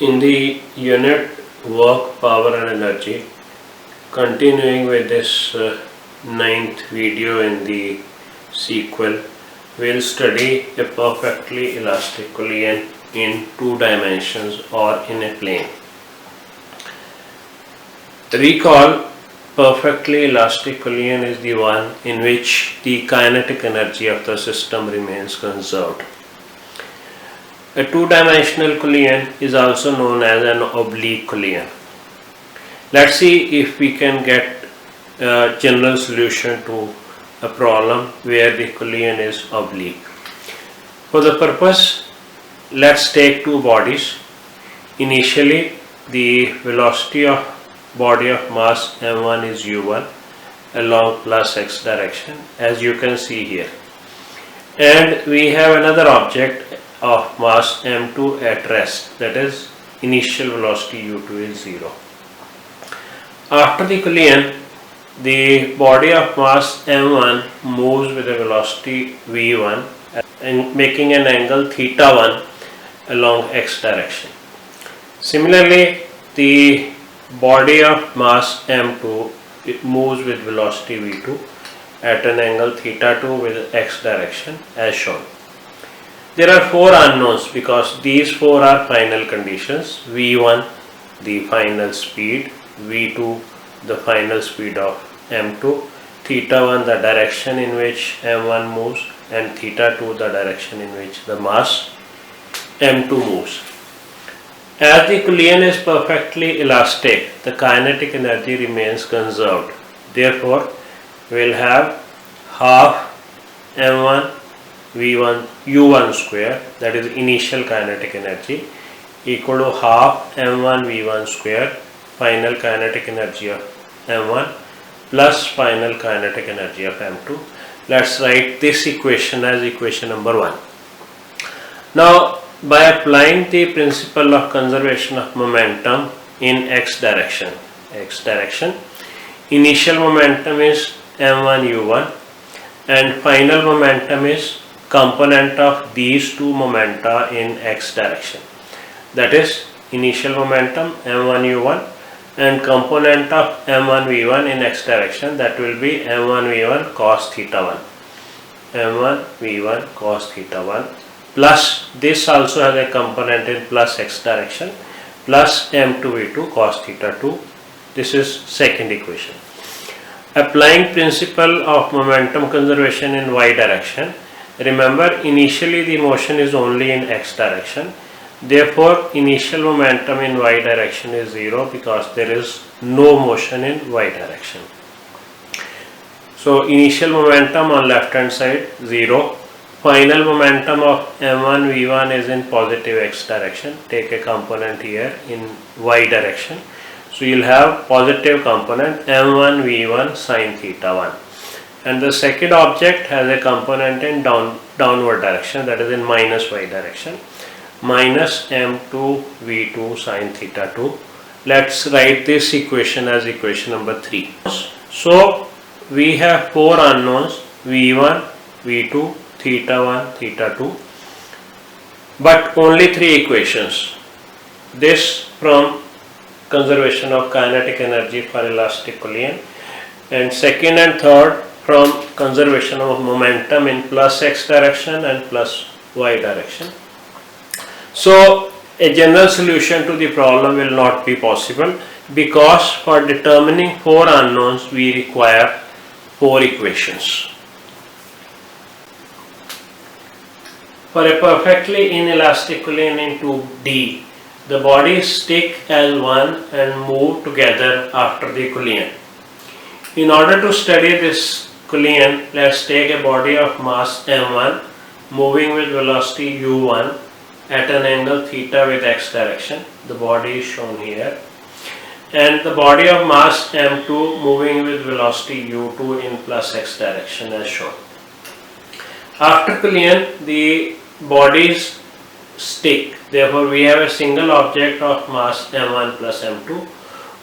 In the unit work, power and energy, continuing with this ninth video in the sequel, we'll study a perfectly elastic collision in two dimensions or in a plane. Recall, perfectly elastic collision is the one in which the kinetic energy of the system remains conserved. A two-dimensional collision is also known as an oblique collision. Let's see if we can get a general solution to a problem where the collision is oblique. For the purpose, let's take two bodies. Initially, the velocity of body of mass m1 is u1 along plus x direction, as you can see here. And we have another object of mass m2 at rest, that is initial velocity u2 is 0. After the collision, the body of mass m1 moves with a velocity v1 and making an angle θ1 along x direction. Similarly, the body of mass m2 it moves with velocity v2 at an angle θ2 with x direction as shown. There are four unknowns because these four are final conditions: v1 the final speed, v2 the final speed of m2, θ1 the direction in which m1 moves, and θ2 the direction in which the mass m2 moves. As the collision is perfectly elastic, the kinetic energy remains conserved. Therefore, we will have half m1 v1 u1 square, that is initial kinetic energy, equal to half m1 v1 square final kinetic energy of m1 plus final kinetic energy of m2. Let's write this equation as equation number 1. Now, by applying the principle of conservation of momentum in x direction, initial momentum is m1 u1 and final momentum is component of these two momenta in x direction, that is initial momentum m1 u1 and component of m1 v1 in x direction, that will be m1 v1 cos θ1, m1 v1 cos θ1 plus this also has a component in plus x direction plus m2 v2 cos θ2. This is second equation. Applying principle of momentum conservation in y direction, remember initially the motion is only in x direction, therefore initial momentum in y direction is 0 because there is no motion in y direction. So initial momentum on left hand side 0, final momentum of m1 v1 is in positive x direction, take a component here in y direction, so you will have positive component m1 v1 sin θ1. And the second object has a component in downward direction, that is in minus y direction, minus m2 v2 sin θ2. Let's write this equation as equation number 3. So we have four unknowns v1, v2, θ1, θ2, but only three equations. This from conservation of kinetic energy for elastic collision, and second and third from conservation of momentum in plus x direction and plus y direction. So a general solution to the problem will not be possible because for determining four unknowns we require four equations. For a perfectly inelastic collision in 2D, the bodies stick as one and move together after the collision. In order to study this collision, let's take a body of mass m1 moving with velocity u1 at an angle θ with x direction. The body is shown here. And the body of mass m2 moving with velocity u2 in plus x direction as shown. After collision, the bodies stick. Therefore, we have a single object of mass m1 plus m2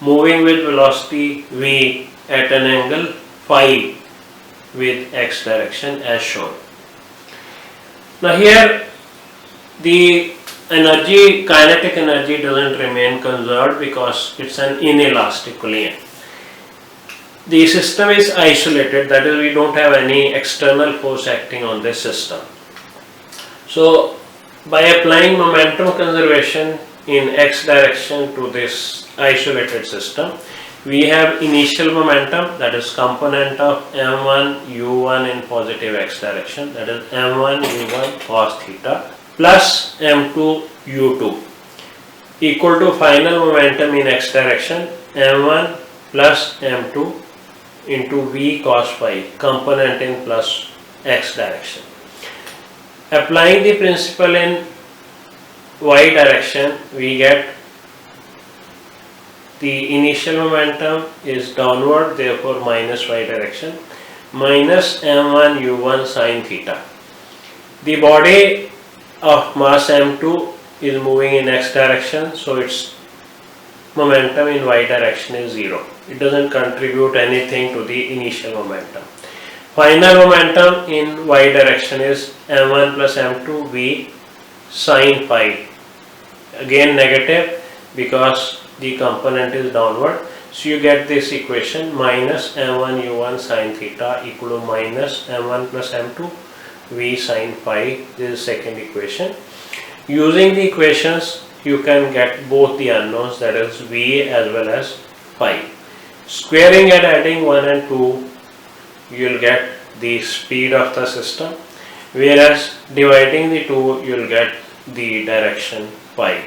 moving with velocity v at an angle phi with x direction as shown. Now here the kinetic energy doesn't remain conserved because it's an inelastic collision. The system is isolated, that is, we don't have any external force acting on this system. So by applying momentum conservation in x direction to this isolated system, we have initial momentum, that is component of m1 u1 in positive x direction, that is m1 u1 cos theta, plus m2 u2, equal to final momentum in x direction m1 plus m2 into v cos phi, component in plus x direction. Applying the principle in y direction, we get the initial momentum is downward, therefore minus y direction, minus m1 u1 sin theta. The body of mass m2 is moving in x direction, so its momentum in y direction is 0. It doesn't contribute anything to the initial momentum. Final momentum in y direction is m1 plus m2 v sin phi. Again negative because the component is downward. So you get this equation, minus m1 u1 sin theta equal to minus m1 plus m2 v sin phi. This is second equation. Using the equations, you can get both the unknowns, that is v as well as phi. Squaring and adding 1 and 2, you will get the speed of the system, whereas dividing the 2, you will get the direction phi.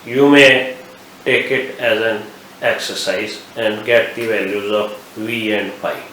You may take it as an exercise and get the values of v and phi.